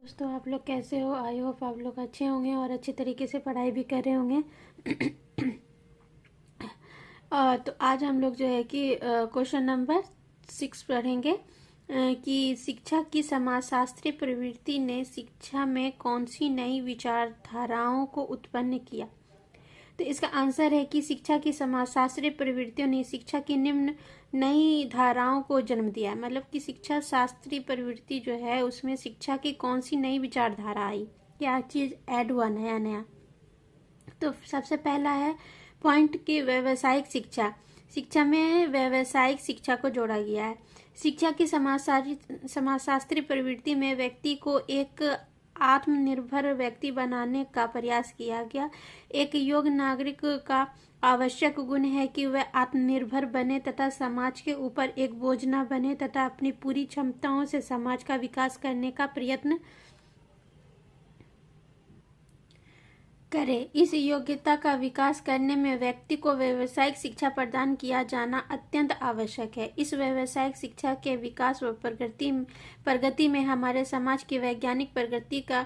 दोस्तों, आप लोग कैसे हो? आई होप आप लोग अच्छे होंगे और अच्छे तरीके से पढ़ाई भी कर रहे होंगे। तो आज हम लोग जो है कि क्वेश्चन नंबर 6 पढ़ेंगे कि शिक्षा की समाजशास्त्रीय प्रवृत्ति ने शिक्षा में कौन सी नई विचारधाराओं को उत्पन्न किया। तो इसका आंसर है कि शिक्षा की समाजशास्त्रीय प्रवृत्तियों ने शिक्षा की निम्न नई धाराओं को जन्म दिया। मतलब कि शिक्षा शास्त्रीय प्रवृत्ति जो है उसमें शिक्षा की कौन सी नई विचारधारा आई, क्या चीज ऐड हुआ नया नया। तो सबसे पहला है पॉइंट की व्यावसायिक शिक्षा। शिक्षा में व्यावसायिक शिक्षा को जोड़ा गया है। शिक्षा की समाजशास्त्रीय प्रवृत्ति में व्यक्ति को एक आत्मनिर्भर व्यक्ति बनाने का प्रयास किया गया। एक योग्य नागरिक का आवश्यक गुण है कि वह आत्मनिर्भर बने तथा समाज के ऊपर एक बोझ न बने तथा अपनी पूरी क्षमताओं से समाज का विकास करने का प्रयत्न करे। इस योग्यता का विकास करने में व्यक्ति को व्यावसायिक शिक्षा प्रदान किया जाना अत्यंत आवश्यक है। इस व्यावसायिक शिक्षा के विकास व प्रगति में हमारे समाज की वैज्ञानिक प्रगति का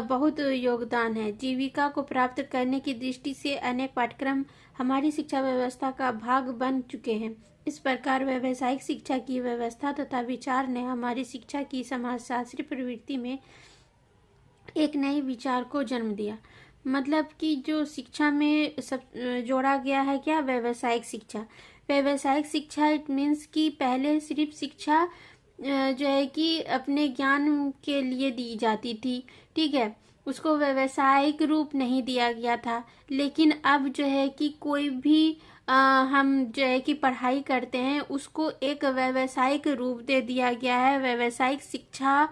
बहुत योगदान है। जीविका को प्राप्त करने की दृष्टि से अनेक पाठ्यक्रम हमारी शिक्षा व्यवस्था का भाग बन चुके हैं। इस प्रकार व्यावसायिक शिक्षा की व्यवस्था तथा विचार ने हमारी शिक्षा की समाजशास्त्रीय प्रवृत्ति में एक नए विचार को जन्म दिया। मतलब कि जो शिक्षा में सब जोड़ा गया है, क्या? व्यावसायिक शिक्षा। व्यावसायिक शिक्षा इट मीन्स कि पहले सिर्फ शिक्षा जो है कि अपने ज्ञान के लिए दी जाती थी, ठीक है, उसको व्यावसायिक रूप नहीं दिया गया था। लेकिन अब जो है कि कोई भी हम जो है कि पढ़ाई करते हैं उसको एक व्यावसायिक रूप दे दिया गया है। व्यावसायिक शिक्षा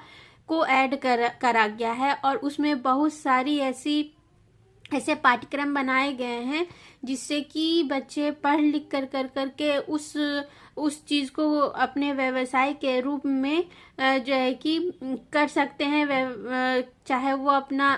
को ऐड करा गया है और उसमें बहुत सारी ऐसे पाठ्यक्रम बनाए गए हैं जिससे कि बच्चे पढ़ लिख कर के उस चीज को अपने व्यवसाय के रूप में जो है कि कर सकते हैं। चाहे वो अपना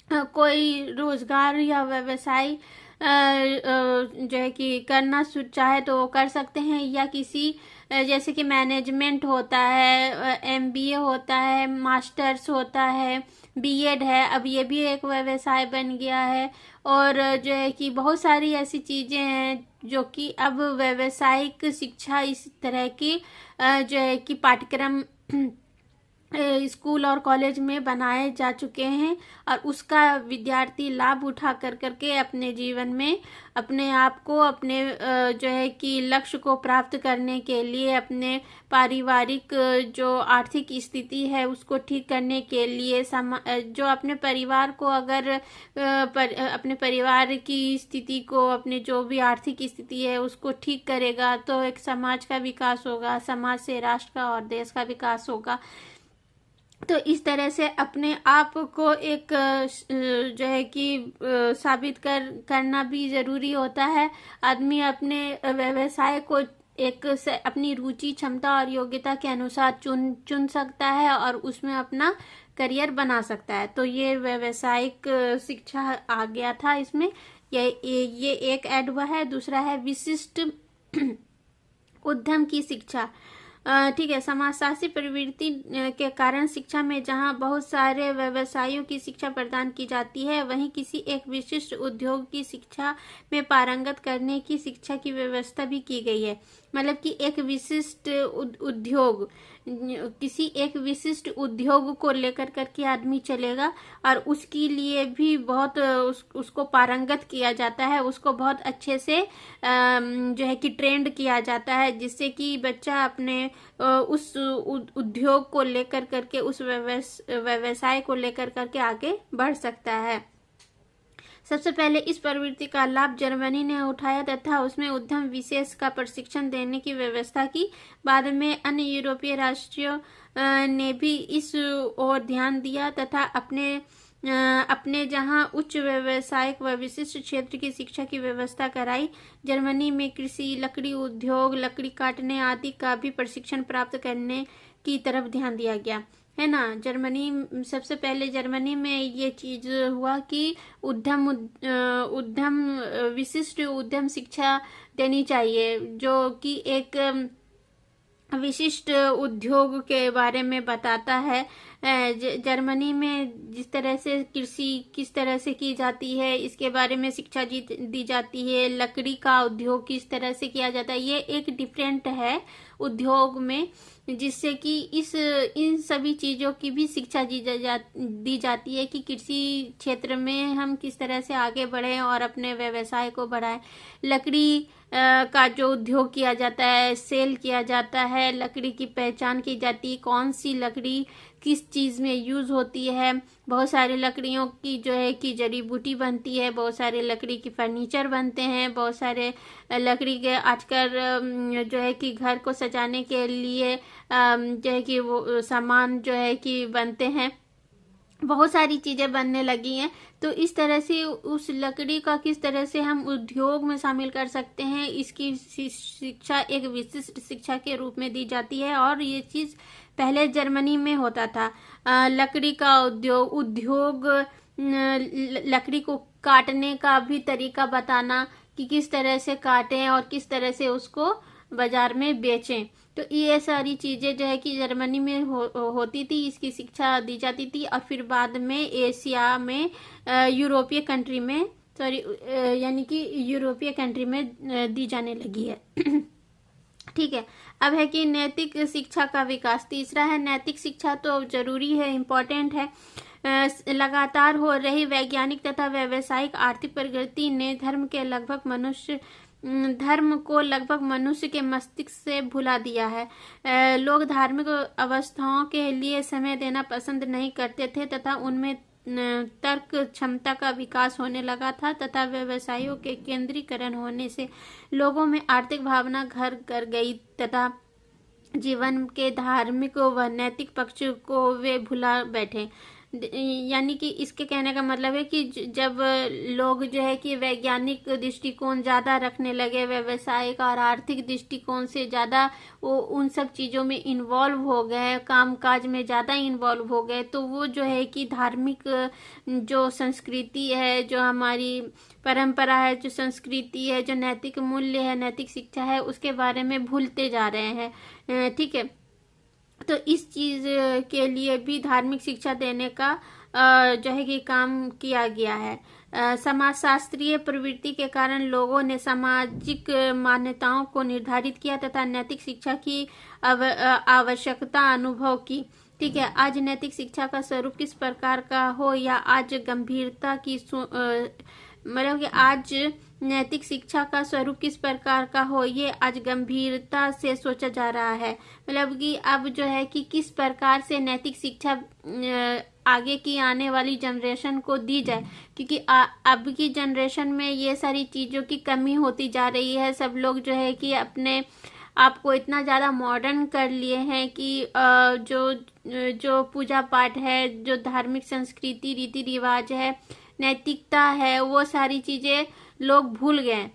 कोई रोजगार या व्यवसाय जो है कि करना चाहे तो कर सकते हैं, या किसी जैसे कि मैनेजमेंट होता है, एमबीए होता है, मास्टर्स होता है, बीएड है, अब ये भी एक व्यवसाय बन गया है। और जो है कि बहुत सारी ऐसी चीजें हैं जो कि अब व्यावसायिक शिक्षा इस तरह की जो है कि पाठ्यक्रम स्कूल और कॉलेज में बनाए जा चुके हैं और उसका विद्यार्थी लाभ उठा करके अपने जीवन में अपने आप को, अपने जो है कि लक्ष्य को प्राप्त करने के लिए, अपने पारिवारिक जो आर्थिक स्थिति है उसको ठीक करने के लिए, जो अपने परिवार को अगर अपने परिवार की स्थिति को, अपने जो भी आर्थिक स्थिति है उसको ठीक करेगा तो एक समाज का विकास होगा, समाज से राष्ट्र का और देश का विकास होगा। तो इस तरह से अपने आप को एक जो है कि साबित करना भी जरूरी होता है। आदमी अपने व्यवसाय को एक अपनी रुचि, क्षमता और योग्यता के अनुसार चुन सकता है और उसमें अपना करियर बना सकता है। तो ये व्यावसायिक शिक्षा आ गया था इसमें, ये एक ऐड हुआ है। दूसरा है विशिष्ट उद्यम की शिक्षा। ठीक है, समाजशास्त्रीय प्रवृत्ति के कारण शिक्षा में जहां बहुत सारे व्यवसायों की शिक्षा प्रदान की जाती है, वहीं किसी एक विशिष्ट उद्योग की शिक्षा में पारंगत करने की शिक्षा की व्यवस्था भी की गई है। मतलब कि एक विशिष्ट उद्योग, किसी एक विशिष्ट उद्योग को लेकर करके आदमी चलेगा और उसके लिए भी बहुत उसको पारंगत किया जाता है, उसको बहुत अच्छे से जो है कि ट्रेंड किया जाता है, जिससे कि बच्चा अपने उस उद्योग को लेकर करके, उस व्यवसाय को लेकर करके आगे बढ़ सकता है। सबसे पहले इस प्रवृत्ति का लाभ जर्मनी ने उठाया तथा उसमें उद्यम विशेष का प्रशिक्षण देने की व्यवस्था की। बाद में अन्य यूरोपीय राष्ट्रों ने भी इस ओर ध्यान दिया तथा अपने जहां उच्च व्यावसायिक व विशिष्ट क्षेत्र की शिक्षा की व्यवस्था कराई। जर्मनी में कृषि, लकड़ी उद्योग, लकड़ी काटने आदि का भी प्रशिक्षण प्राप्त करने की तरफ ध्यान दिया गया, है ना। सबसे पहले जर्मनी में ये चीज हुआ कि उद्यम विशिष्ट उद्यम शिक्षा देनी चाहिए, जो कि एक विशिष्ट उद्योग के बारे में बताता है। जर्मनी में जिस तरह से कृषि किस तरह से की जाती है इसके बारे में शिक्षा दी जाती है। लकड़ी का उद्योग किस तरह से किया जाता है, ये एक डिफरेंट है उद्योग में, जिससे कि इन सभी चीज़ों की भी शिक्षा दी जाती है कि कृषि क्षेत्र में हम किस तरह से आगे बढ़ें और अपने व्यवसाय को बढ़ाएं। लकड़ी का जो उद्योग किया जाता है, सेल किया जाता है, लकड़ी की पहचान की जाती है, कौन सी लकड़ी किस चीज़ में यूज़ होती है। बहुत सारी लकड़ियों की जो है कि जड़ी बूटी बनती है, बहुत सारे लकड़ी की फर्नीचर बनते हैं, बहुत सारे लकड़ी के आजकल जो है कि घर को सजाने के लिए जो है कि वो सामान जो है कि बनते हैं, बहुत सारी चीज़ें बनने लगी हैं। तो इस तरह से उस लकड़ी का किस तरह से हम उद्योग में शामिल कर सकते हैं, इसकी शिक्षा एक विशिष्ट शिक्षा के रूप में दी जाती है। और ये चीज़ पहले जर्मनी में होता था। लकड़ी का उद्योग लकड़ी को काटने का भी तरीका बताना कि किस तरह से काटें और किस तरह से उसको बाजार में बेचें। तो ये सारी चीज़ें जो है कि जर्मनी में होती थी, इसकी शिक्षा दी जाती थी। और फिर बाद में एशिया में यूरोपीय कंट्री में यानी कि यूरोपीय कंट्री में दी जाने लगी है। ठीक है। अब है कि नैतिक शिक्षा का विकास। तीसरा है नैतिक शिक्षा। तो जरूरी है, इम्पोर्टेंट है। लगातार हो रही वैज्ञानिक तथा व्यवसायिक आर्थिक प्रगति ने धर्म को लगभग मनुष्य के मस्तिष्क से भुला दिया है। लोग धार्मिक अवस्थाओं के लिए समय देना पसंद नहीं करते थे तथा उनमें तर्क क्षमता का विकास होने लगा था तथा व्यवसायों के केंद्रीकरण होने से लोगों में आर्थिक भावना घर कर गई तथा जीवन के धार्मिक व नैतिक पक्ष को वे भुला बैठे। यानी कि इसके कहने का मतलब है कि जब लोग जो है कि वैज्ञानिक दृष्टिकोण ज़्यादा रखने लगे, व्यवसायिक और आर्थिक दृष्टिकोण से ज़्यादा वो उन सब चीज़ों में इन्वॉल्व हो गए, कामकाज में ज़्यादा इन्वॉल्व हो गए, तो वो जो है कि धार्मिक जो संस्कृति है, जो हमारी परंपरा है, जो संस्कृति है, जो नैतिक मूल्य है, नैतिक शिक्षा है, उसके बारे में भूलते जा रहे हैं। ठीक है। तो इस चीज़ के लिए भी धार्मिक शिक्षा देने का जो है कि काम किया गया है। समाजशास्त्रीय प्रवृत्ति के कारण लोगों ने सामाजिक मान्यताओं को निर्धारित किया तथा नैतिक शिक्षा की आवश्यकता अनुभव की। ठीक है। आज नैतिक शिक्षा का स्वरूप किस प्रकार का हो या आज गंभीरता की मतलब कि आज नैतिक शिक्षा का स्वरूप किस प्रकार का हो, ये आज गंभीरता से सोचा जा रहा है। मतलब कि अब जो है कि किस प्रकार से नैतिक शिक्षा आगे की आने वाली जनरेशन को दी जाए, क्योंकि अब की जनरेशन में ये सारी चीज़ों की कमी होती जा रही है। सब लोग जो है कि अपने आपको इतना ज़्यादा मॉडर्न कर लिए हैं कि जो पूजा पाठ है, जो धार्मिक संस्कृति रीति रिवाज है, नैतिकता है, वो सारी चीज़ें लोग भूल गए।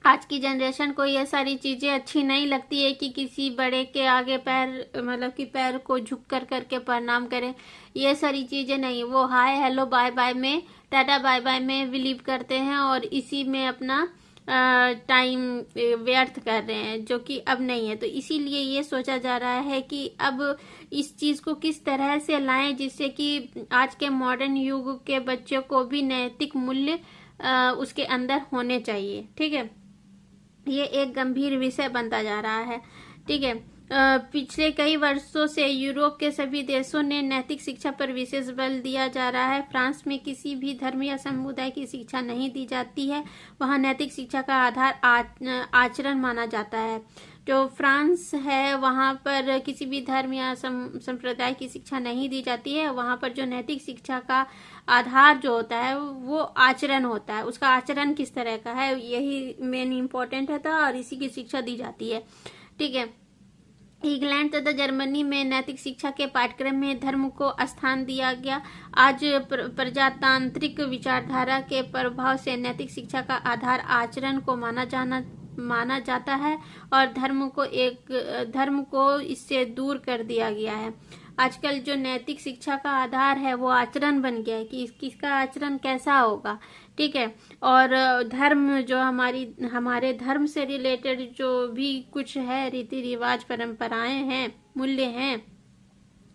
आज की जनरेशन को ये सारी चीज़ें अच्छी नहीं लगती है कि किसी बड़े के आगे मतलब कि पैर को झुक कर करके प्रणाम करें। ये सारी चीज़ें नहीं, वो हाय हेलो बाय बाय में, टाटा बाय बाय में बिलीव करते हैं और इसी में अपना टाइम व्यर्थ कर रहे हैं, जो कि अब नहीं है। तो इसीलिए ये सोचा जा रहा है कि अब इस चीज़ को किस तरह से लाएं जिससे कि आज के मॉडर्न युग के बच्चों को भी नैतिक मूल्य उसके अंदर होने चाहिए। ठीक है। ये एक गंभीर विषय बनता जा रहा है। ठीक है। पिछले कई वर्षों से यूरोप के सभी देशों ने नैतिक शिक्षा पर विशेष बल दिया जा रहा है। फ्रांस में किसी भी धर्म या समुदाय की शिक्षा नहीं दी जाती है। वहाँ नैतिक शिक्षा का आधार आचरण माना जाता है। जो फ्रांस है वहाँ पर किसी भी धर्म या संप्रदाय की शिक्षा नहीं दी जाती है। वहाँ पर जो नैतिक शिक्षा का आधार जो होता है वो आचरण होता है। उसका आचरण किस तरह का है, यही मेन इम्पोर्टेंट है और इसी की शिक्षा दी जाती है। ठीक है। इंग्लैंड तथा जर्मनी में नैतिक शिक्षा के पाठ्यक्रम में धर्म को स्थान दिया गया। आज प्रजातांत्रिक विचारधारा के प्रभाव से नैतिक शिक्षा का आधार आचरण को माना जाता है और धर्म को इससे दूर कर दिया गया है। आजकल जो नैतिक शिक्षा का आधार है वो आचरण बन गया है कि किसका आचरण कैसा होगा। ठीक है। और धर्म जो हमारे धर्म से रिलेटेड जो भी कुछ है, रीति रिवाज, परंपराएं हैं, मूल्य हैं,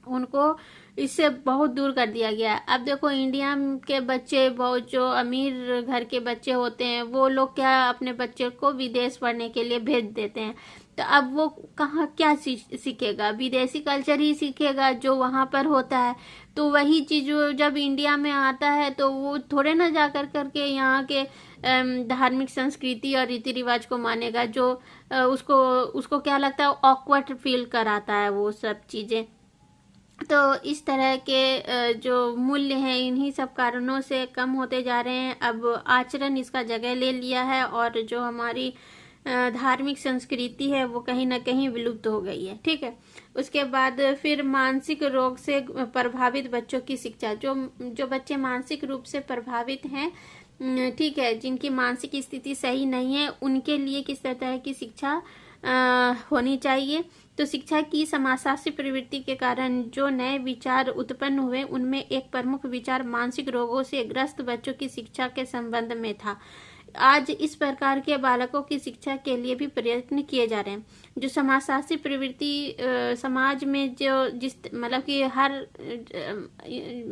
उनको इससे बहुत दूर कर दिया गया है। अब देखो इंडिया के बच्चे, बहुत जो अमीर घर के बच्चे होते हैं, वो लोग क्या अपने बच्चे को विदेश पढ़ने के लिए भेज देते हैं। तो अब वो कहाँ क्या सीखेगा? विदेशी कल्चर ही सीखेगा जो वहाँ पर होता है। तो वही चीज जब इंडिया में आता है तो वो थोड़े ना जा करके यहाँ के धार्मिक संस्कृति और रीति रिवाज को मानेगा, जो उसको उसको क्या लगता है, ऑकवर्ड फील कराता है वो सब चीजें। तो इस तरह के जो मूल्य हैं इन्हीं सब कारणों से कम होते जा रहे हैं। अब आचरण इसका जगह ले लिया है और जो हमारी धार्मिक संस्कृति है वो कहीं ना कहीं विलुप्त हो गई है। ठीक है, उसके बाद फिर मानसिक रोग से प्रभावित बच्चों की शिक्षा। जो बच्चे मानसिक रूप से प्रभावित हैं, ठीक है, जिनकी मानसिक स्थिति सही नहीं है, उनके लिए किस तरह की शिक्षा होनी चाहिए? तो शिक्षा की समाजशास्त्री प्रवृत्ति के कारण जो नए विचार उत्पन्न हुए, उनमें एक प्रमुख विचार मानसिक रोगों से ग्रस्त बच्चों की शिक्षा के संबंध में था। आज इस प्रकार के बालकों की शिक्षा के लिए भी प्रयत्न किए जा रहे हैं। जो समाजशास्त्री प्रवृत्ति समाज में जो जिस मतलब कि हर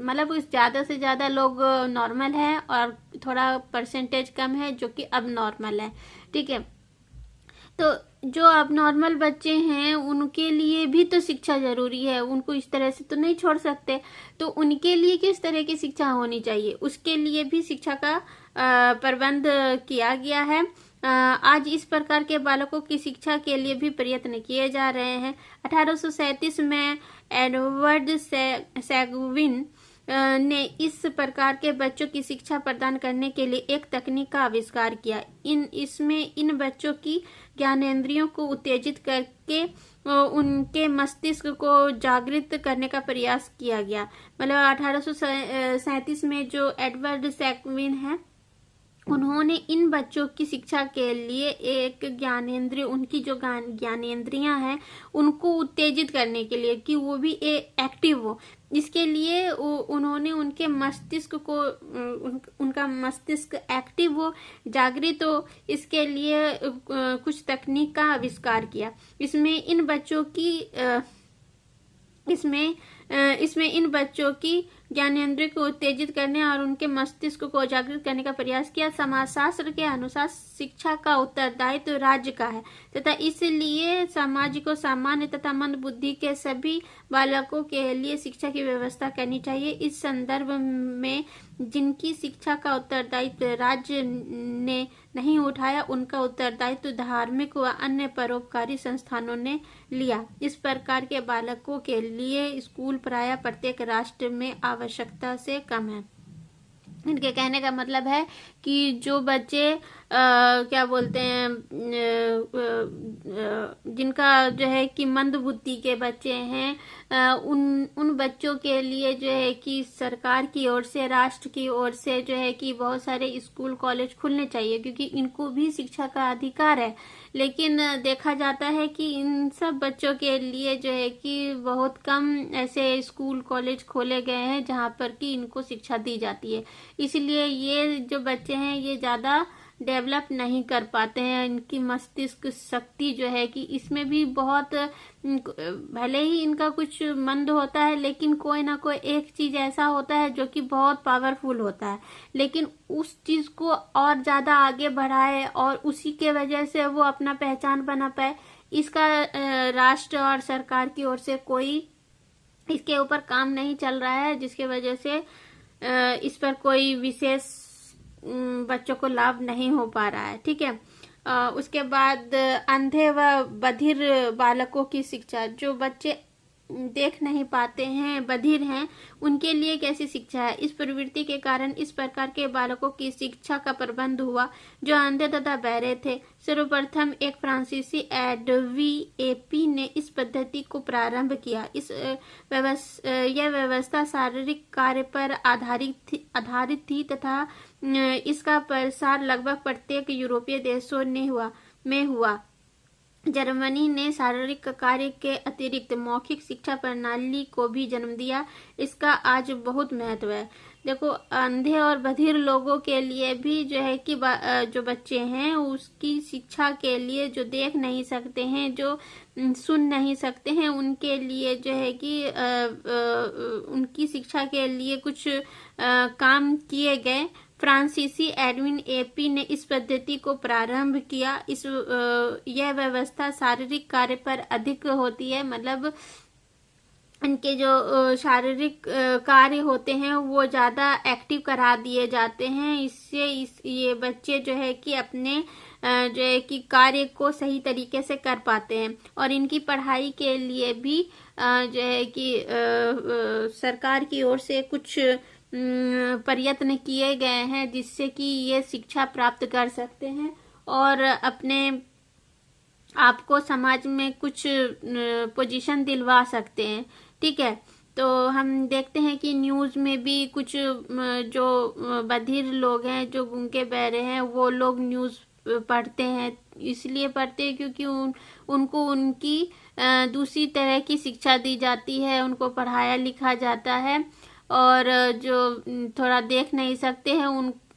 मतलब ज़्यादा से ज़्यादा लोग नॉर्मल है और थोड़ा परसेंटेज कम है जो कि अब नॉर्मल है। ठीक है, तो जो अब नॉर्मल बच्चे हैं उनके लिए भी तो शिक्षा जरूरी है, उनको इस तरह से तो नहीं छोड़ सकते। तो उनके लिए किस तरह की शिक्षा होनी चाहिए, उसके लिए भी शिक्षा का प्रबंध किया गया है। आज इस प्रकार के बालकों की शिक्षा के लिए भी प्रयत्न किए जा रहे हैं। 1837 में एडवर्ड सैगविन ने इस प्रकार के बच्चों की शिक्षा प्रदान करने के लिए एक तकनीक का आविष्कार किया। इसमें इन बच्चों की ज्ञानेंद्रियों को उत्तेजित करके उनके मस्तिष्क को जागृत करने का प्रयास किया गया। मतलब 1837 में जो एडवर्ड सैगविन है, उन्होंने इन बच्चों की शिक्षा के लिए एक ज्ञानेंद्रिय, उनकी जो ज्ञानेंद्रियां हैं उनको उत्तेजित करने के लिए कि वो भी एक्टिव हो, इसके लिए उन्होंने उनके मस्तिष्क को उनका मस्तिष्क एक्टिव हो, जागृत हो, इसके लिए कुछ तकनीक का आविष्कार किया। इसमें इन बच्चों की ज्ञानेंद्रिय को उत्तेजित करने और उनके मस्तिष्क को जागृत करने का प्रयास किया। समाजशास्त्र के अनुसार शिक्षा का उत्तरदायित्व राज्य का है तथा इसलिए समाज को सामान्य तथा मंद बुद्धि के सभी बालकों के लिए शिक्षा की व्यवस्था करनी चाहिए। इस संदर्भ में जिनकी शिक्षा का उत्तरदायित्व राज्य ने नहीं उठाया, उनका उत्तरदायित्व धार्मिक व अन्य परोपकारी संस्थानों ने लिया। इस प्रकार के बालकों के लिए स्कूल प्रायः प्रत्येक राष्ट्र में आवश्यकता से कम है। इनके कहने का मतलब है कि जो बच्चे क्या बोलते हैं, जिनका जो है कि मंद बुद्धि के बच्चे हैं, उन बच्चों के लिए जो है कि सरकार की ओर से, राष्ट्र की ओर से जो है कि बहुत सारे स्कूल कॉलेज खुलने चाहिए, क्योंकि इनको भी शिक्षा का अधिकार है। लेकिन देखा जाता है कि इन सब बच्चों के लिए जो है कि बहुत कम ऐसे स्कूल कॉलेज खोले गए हैं जहाँ पर कि इनको शिक्षा दी जाती है। इसलिए ये जो बच्चे हैं ये ज़्यादा डेवलप नहीं कर पाते हैं। इनकी मस्तिष्क शक्ति जो है कि इसमें भी बहुत, भले ही इनका कुछ मंद होता है लेकिन कोई ना कोई एक चीज ऐसा होता है जो कि बहुत पावरफुल होता है, लेकिन उस चीज को और ज्यादा आगे बढ़ाए और उसी के वजह से वो अपना पहचान बना पाए, इसका राष्ट्र और सरकार की ओर से कोई इसके ऊपर काम नहीं चल रहा है, जिसके वजह से इस पर कोई विशेष बच्चों को लाभ नहीं हो पा रहा है। ठीक है, उसके बाद अंधे व बधिर बालकों की शिक्षा। जो बच्चे देख नहीं पाते हैं, बधिर हैं, उनके लिए कैसी शिक्षा है? इस प्रवृत्ति के कारण इस प्रकार के बालकों की शिक्षा का प्रबंध हुआ जो अंधे तथा बहरे थे। सर्वप्रथम एक फ्रांसीसी एडवी एपी ने इस पद्धति को प्रारंभ किया। यह व्यवस्था शारीरिक कार्य पर आधारित थी तथा इसका प्रसार लगभग प्रत्येक यूरोपीय देशों में हुआ। जर्मनी ने शारीरिक कार्य के अतिरिक्त मौखिक शिक्षा प्रणाली को भी जन्म दिया। इसका आज बहुत महत्व है। देखो, अंधे और बधिर लोगों के लिए भी जो है कि जो बच्चे हैं उसकी शिक्षा के लिए, जो देख नहीं सकते हैं, जो सुन नहीं सकते हैं, उनके लिए जो है कि उनकी शिक्षा के लिए कुछ काम किए गए। फ्रांसीसी एडविन एपी ने इस पद्धति को प्रारंभ किया। यह व्यवस्था शारीरिक कार्य पर अधिक होती है, मतलब इनके जो शारीरिक कार्य होते हैं वो ज़्यादा एक्टिव करा दिए जाते हैं। इससे ये बच्चे जो है कि अपने जो है कि कार्य को सही तरीके से कर पाते हैं। और इनकी पढ़ाई के लिए भी जो है कि सरकार की ओर से कुछ प्रयत्न किए गए हैं जिससे कि ये शिक्षा प्राप्त कर सकते हैं और अपने आपको समाज में कुछ पोजीशन दिलवा सकते हैं। ठीक है, तो हम देखते हैं कि न्यूज़ में भी कुछ जो बधिर लोग हैं, जो गूंगे बहरे हैं, वो लोग न्यूज़ पढ़ते हैं। इसलिए पढ़ते हैं क्योंकि उनको उनकी दूसरी तरह की शिक्षा दी जाती है, उनको पढ़ाया लिखा जाता है। और जो थोड़ा देख नहीं सकते हैं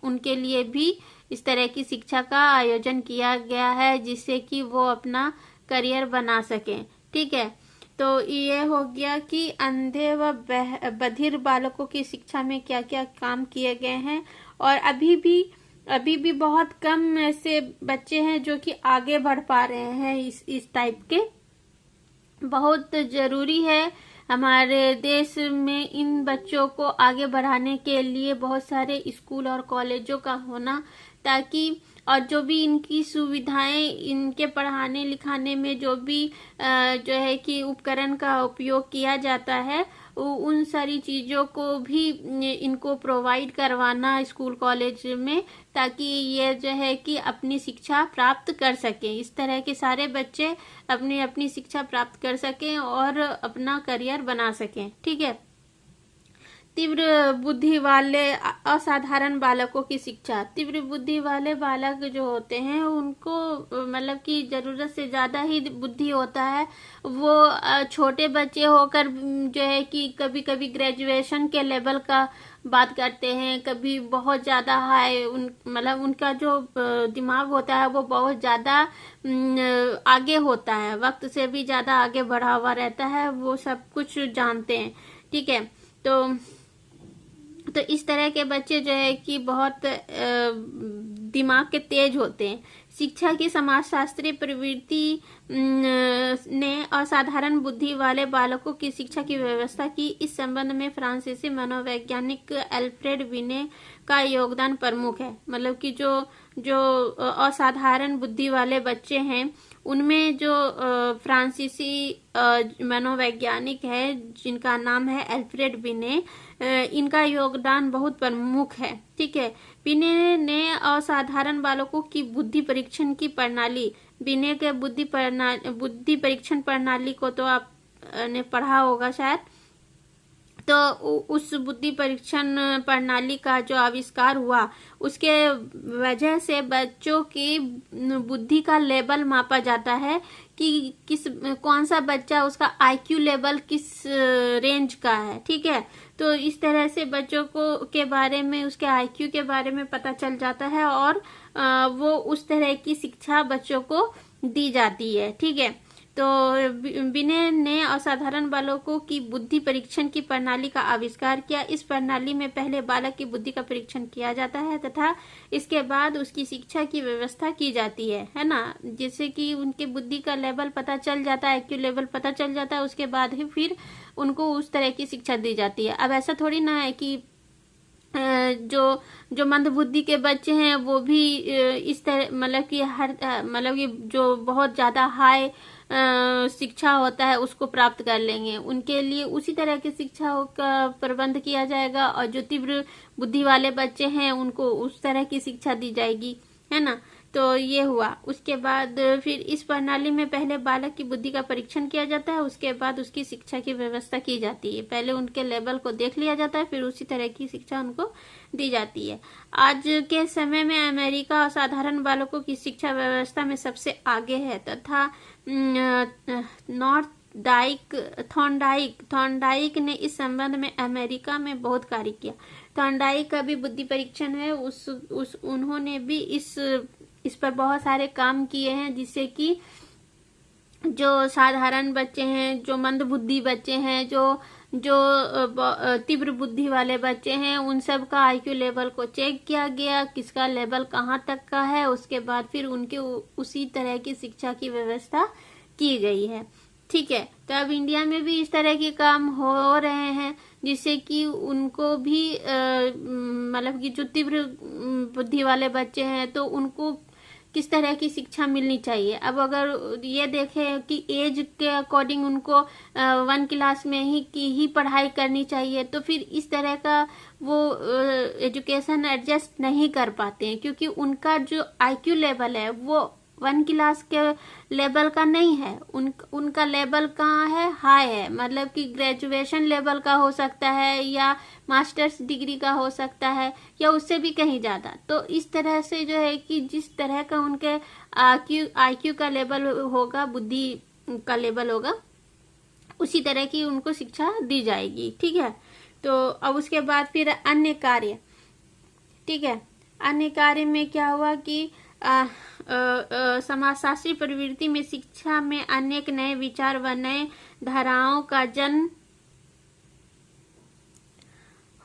उनके लिए भी इस तरह की शिक्षा का आयोजन किया गया है जिससे कि वो अपना करियर बना सकें। ठीक है, तो ये हो गया कि अंधे व बधिर बालकों की शिक्षा में क्या क्या काम किए गए हैं। और अभी भी बहुत कम ऐसे बच्चे हैं जो कि आगे बढ़ पा रहे हैं इस टाइप के। बहुत जरूरी है हमारे देश में इन बच्चों को आगे बढ़ाने के लिए बहुत सारे स्कूल और कॉलेजों का होना, ताकि और जो भी इनकी सुविधाएं, इनके पढ़ाने लिखाने में जो भी जो है कि उपकरण का उपयोग किया जाता है, उन सारी चीज़ों को भी इनको प्रोवाइड करवाना स्कूल कॉलेज में, ताकि ये जो है कि अपनी शिक्षा प्राप्त कर सकें। इस तरह के सारे बच्चे अपनी शिक्षा प्राप्त कर सकें और अपना करियर बना सकें। ठीक है, तीव्र बुद्धि वाले असाधारण बालकों की शिक्षा। तीव्र बुद्धि वाले बालक जो होते हैं उनको मतलब कि जरूरत से ज्यादा ही बुद्धि होता है। वो छोटे बच्चे होकर जो है कि कभी कभी ग्रेजुएशन के लेवल का बात करते हैं, कभी बहुत ज्यादा हाई मतलब उनका जो दिमाग होता है वो बहुत ज्यादा आगे होता है, वक्त से भी ज्यादा आगे बढ़ा हुआ रहता है, वो सब कुछ जानते हैं। ठीक है, तो इस तरह के बच्चे जो है कि बहुत दिमाग के तेज होते हैं। शिक्षा की समाजशास्त्रीय प्रवृत्ति ने असाधारण बुद्धि वाले बालकों की शिक्षा की व्यवस्था की। इस संबंध में फ्रांसीसी मनोवैज्ञानिक एल्फ्रेड बिने का योगदान प्रमुख है। मतलब कि जो असाधारण बुद्धि वाले बच्चे हैं उनमें जो फ्रांसीसी मनोवैज्ञानिक है जिनका नाम है एल्फ्रेड बिने, इनका योगदान बहुत प्रमुख है। ठीक है, बिने ने असाधारण बालकों की बुद्धि परीक्षण की प्रणाली, बिने के बुद्धि परीक्षण प्रणाली को तो आप ने पढ़ा होगा शायद। तो उस बुद्धि परीक्षण प्रणाली का जो आविष्कार हुआ उसके वजह से बच्चों की बुद्धि का लेवल मापा जाता है कि कौन सा बच्चा, उसका आईक्यू लेवल किस रेंज का है। ठीक है, तो इस तरह से बच्चों को के बारे में, उसके आईक्यू के बारे में पता चल जाता है और वो उस तरह की शिक्षा बच्चों को दी जाती है। ठीक है, तो बिने ने असाधारण बालकों की बुद्धि परीक्षण की प्रणाली का आविष्कार किया। इस प्रणाली में पहले बालक की बुद्धि का परीक्षण किया जाता है तथा इसके बाद उसकी शिक्षा की व्यवस्था की जाती है ना, जिससे कि उनके बुद्धि का लेवल पता चल जाता है, आईक्यू लेवल पता चल जाता है, उसके बाद ही फिर उनको उस तरह की शिक्षा दी जाती है। अब ऐसा थोड़ी ना है कि जो मंदबुद्धि के बच्चे हैं वो भी इस तरह मतलब कि जो बहुत ज्यादा हाई शिक्षा होता है उसको प्राप्त कर लेंगे। उनके लिए उसी तरह की शिक्षा का प्रबंध किया जाएगा और जो तीव्र बुद्धि वाले बच्चे हैं उनको उस तरह की शिक्षा दी जाएगी, है ना। तो ये हुआ। उसके बाद फिर इस प्रणाली में पहले बालक की बुद्धि का परीक्षण किया जाता है, उसके बाद उसकी शिक्षा की व्यवस्था की जाती है। पहले उनके लेवल को देख लिया जाता है, फिर उसी तरह की शिक्षा उनको दी जाती है। आज के समय में अमेरिका असाधारण बालकों की शिक्षा व्यवस्था में सबसे आगे है तथा नॉर्थ थॉर्नडाइक ने इस संबंध में अमेरिका में बहुत कार्य किया। थॉर्नडाइक का भी बुद्धि परीक्षण है, उन्होंने भी इस पर बहुत सारे काम किए हैं, जिससे कि जो साधारण बच्चे हैं, जो मंद बुद्धि बच्चे हैं, जो तीव्र बुद्धि वाले बच्चे हैं, उन सब का आईक्यू लेवल को चेक किया गया, किसका लेवल कहाँ तक का है। उसके बाद फिर उनके उसी तरह की शिक्षा की व्यवस्था की गई है। ठीक है, तो अब इंडिया में भी इस तरह के काम हो रहे हैं, जिससे कि उनको भी मतलब कि जो तीव्र बुद्धि वाले बच्चे हैं तो उनको किस तरह की शिक्षा मिलनी चाहिए। अब अगर ये देखें कि एज के अकॉर्डिंग उनको 1 क्लास में ही पढ़ाई करनी चाहिए, तो फिर इस तरह का वो एजुकेशन एडजस्ट नहीं कर पाते हैं, क्योंकि उनका जो आईक्यू लेवल है वो 1 क्लास के लेवल का नहीं है। उनका लेवल कहाँ है, हाई है, मतलब कि ग्रेजुएशन लेवल का हो सकता है या मास्टर्स डिग्री का हो सकता है या उससे भी कहीं ज़्यादा। तो इस तरह से जो है कि जिस तरह का उनके आईक्यू का लेवल होगा, बुद्धि का लेवल होगा, उसी तरह की उनको शिक्षा दी जाएगी। ठीक है, तो अब उसके बाद फिर अन्य कार्य। ठीक है, अन्य कार्य में क्या हुआ कि समाजशास्त्री प्रवृत्ति में शिक्षा में अनेक नए विचार व नए धाराओं का जन्म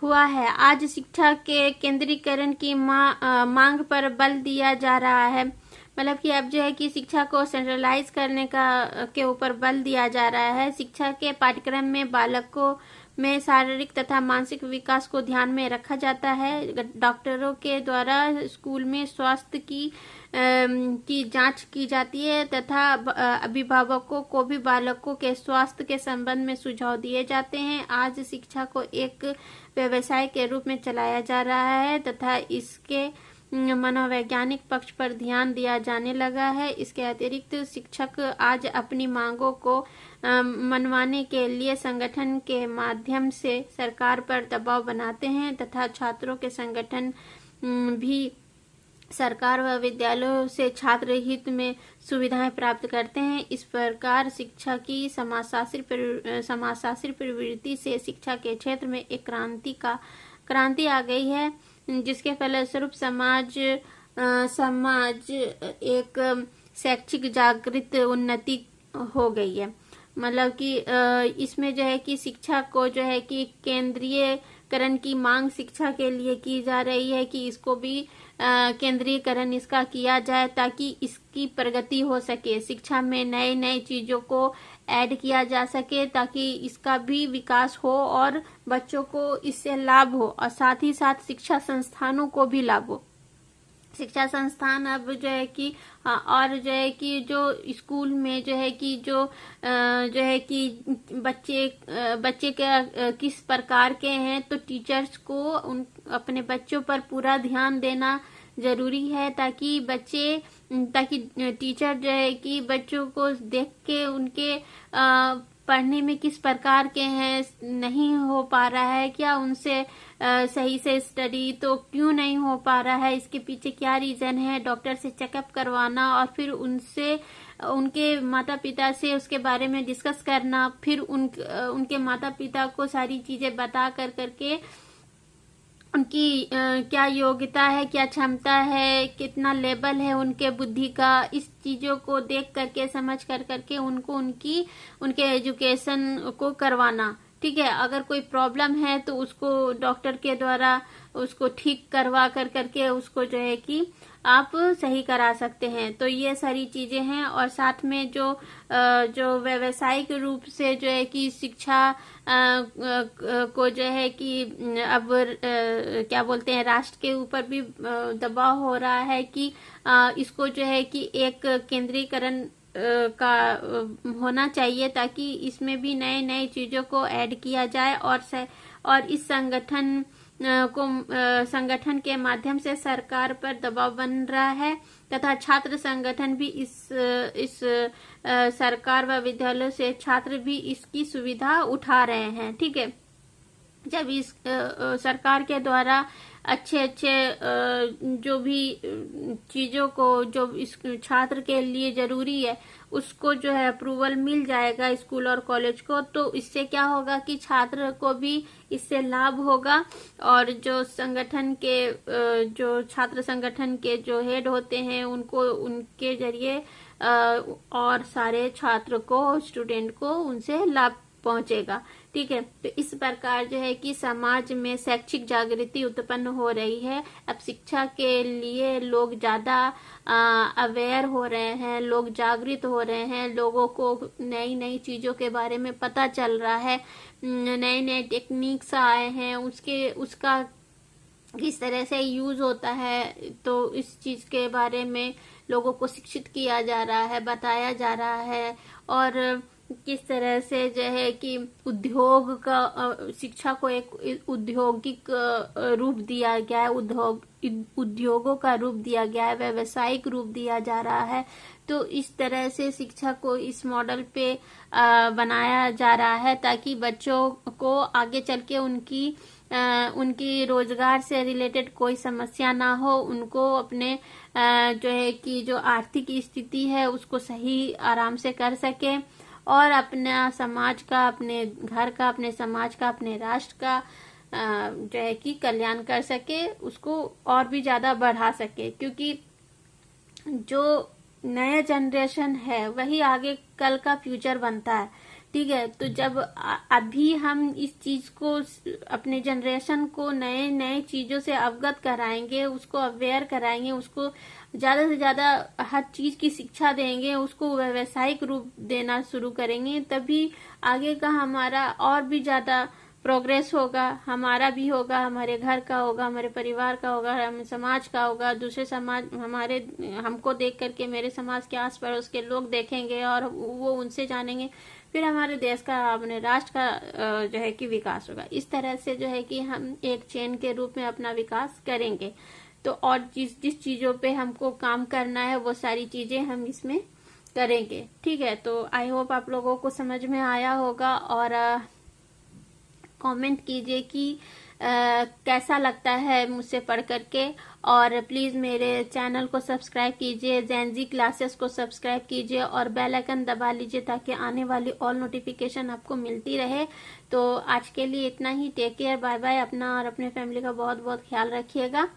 हुआ है। आज शिक्षा के केंद्रीकरण की मांग पर बल दिया जा रहा है, मतलब कि अब जो है कि शिक्षा को सेंट्रलाइज करने के ऊपर बल दिया जा रहा है। शिक्षा के पाठ्यक्रम में बालकों में शारीरिक तथा मानसिक विकास को ध्यान में रखा जाता है। डॉक्टरों के द्वारा स्कूल में स्वास्थ्य की जांच की जाती है तथा अभिभावकों को भी बालकों के स्वास्थ्य के संबंध में सुझाव दिए जाते हैं। आज शिक्षा को एक व्यवसाय के रूप में चलाया जा रहा है तथा इसके मनोवैज्ञानिक पक्ष पर ध्यान दिया जाने लगा है। इसके अतिरिक्त शिक्षक आज अपनी मांगों को मनवाने के लिए संगठन के माध्यम से सरकार पर दबाव बनाते हैं तथा छात्रों के संगठन भी सरकार व विद्यालयों से छात्र हित में सुविधाएं प्राप्त करते हैं। इस प्रकार शिक्षा की समाजशास्त्री प्रवृत्ति से शिक्षा के क्षेत्र में एक क्रांति आ गई है, जिसके फलस्वरूप समाज एक शैक्षिक जागृत उन्नति हो गई है। मतलब कि इसमें जो है कि शिक्षा को जो है कि केंद्रीयकरण की मांग शिक्षा के लिए की जा रही है कि इसको भी केंद्रीयकरण इसका किया जाए ताकि इसकी प्रगति हो सके, शिक्षा में नए नए चीजों को ऐड किया जा सके ताकि इसका भी विकास हो और बच्चों को इससे लाभ हो और साथ ही साथ शिक्षा संस्थानों को भी लाभ हो। शिक्षा संस्थान अब जो है कि और जो है कि जो स्कूल में जो है कि बच्चे के किस प्रकार के हैं, तो टीचर्स को अपने बच्चों पर पूरा ध्यान देना जरूरी है ताकि टीचर जो है कि बच्चों को देख के उनके पढ़ने में किस प्रकार के हैं, नहीं हो पा रहा है क्या उनसे सही से स्टडी, तो क्यों नहीं हो पा रहा है, इसके पीछे क्या रीजन है, डॉक्टर से चेकअप करवाना और फिर उनके माता पिता से उसके बारे में डिस्कस करना, फिर उनके माता पिता को सारी चीजें बता करके उनकी क्या योग्यता है, क्या क्षमता है, कितना लेवल है उनके बुद्धि का, इस चीजों को देख करके समझ करके उनके एजुकेशन को करवाना। ठीक है, अगर कोई प्रॉब्लम है तो उसको डॉक्टर के द्वारा उसको ठीक करवा करके उसको जो है कि आप सही करा सकते हैं। तो ये सारी चीजें हैं और साथ में जो व्यावसायिक रूप से जो है कि शिक्षा को जो है कि अब क्या बोलते हैं, राष्ट्र के ऊपर भी दबाव हो रहा है कि इसको जो है कि एक केंद्रीकरण का होना चाहिए ताकि इसमें भी नए नए चीजों को ऐड किया जाए और इस संगठन संगठन के माध्यम से सरकार पर दबाव बन रहा है तथा छात्र संगठन भी इस सरकार व विद्यालयों से छात्र भी इसकी सुविधा उठा रहे हैं। ठीक है, जब इस सरकार के द्वारा अच्छे जो भी चीजों को जो इस छात्र के लिए जरूरी है उसको जो है अप्रूवल मिल जाएगा स्कूल और कॉलेज को, तो इससे क्या होगा कि छात्र को भी इससे लाभ होगा और जो संगठन के जो छात्र संगठन के जो हेड होते हैं उनको उनके जरिए और सारे छात्र को स्टूडेंट को उनसे लाभ पहुंचेगा। ठीक है, तो इस प्रकार जो है कि समाज में शैक्षिक जागृति उत्पन्न हो रही है। अब शिक्षा के लिए लोग ज्यादा अवेयर हो रहे हैं, लोग जागृत हो रहे हैं, लोगों को नई नई चीजों के बारे में पता चल रहा है, नए नए टेक्निक्स आए हैं, उसका किस तरह से यूज होता है, तो इस चीज के बारे में लोगों को शिक्षित किया जा रहा है, बताया जा रहा है और किस तरह से जो है कि उद्योग का शिक्षा को एक औद्योगिक रूप दिया गया है, उद्योगों का रूप दिया गया है, व्यावसायिक रूप दिया जा रहा है। तो इस तरह से शिक्षा को इस मॉडल पे बनाया जा रहा है ताकि बच्चों को आगे चल के उनकी रोजगार से रिलेटेड कोई समस्या ना हो, उनको अपने जो है कि जो आर्थिक स्थिति है उसको सही आराम से कर सके और अपना समाज का, अपने घर का, अपने समाज का, अपने राष्ट्र का जो है कि कल्याण कर सके, उसको और भी ज्यादा बढ़ा सके, क्योंकि जो नया जनरेशन है वही आगे कल का फ्यूचर बनता है। ठीक है, तो जब अभी हम इस चीज को अपने जनरेशन को नए नए चीजों से अवगत कराएंगे, उसको अवेयर कराएंगे, उसको ज्यादा से ज्यादा हर चीज की शिक्षा देंगे, उसको व्यावसायिक रूप देना शुरू करेंगे, तभी आगे का हमारा और भी ज्यादा प्रोग्रेस होगा, हमारा भी होगा, हमारे घर का होगा, हमारे परिवार का होगा, हमारे समाज का होगा, दूसरे समाज हमको देख करके मेरे समाज के आस पड़ोस के लोग देखेंगे और वो उनसे जानेंगे, फिर हमारे देश का, अपने राष्ट्र का जो है कि विकास होगा। इस तरह से जो है कि हम एक चेन के रूप में अपना विकास करेंगे। तो और जिस चीजों पे हमको काम करना है वो सारी चीजें हम इसमें करेंगे। ठीक है, तो आई होप आप लोगों को समझ में आया होगा और कमेंट कीजिए कि कैसा लगता है मुझसे पढ़ करके और प्लीज मेरे चैनल को सब्सक्राइब कीजिए, जेनजी क्लासेस को सब्सक्राइब कीजिए और बेल आइकन दबा लीजिए ताकि आने वाली ऑल नोटिफिकेशन आपको मिलती रहे। तो आज के लिए इतना ही। Take care, bye bye. अपना और अपने फैमिली का बहुत बहुत ख्याल रखिएगा।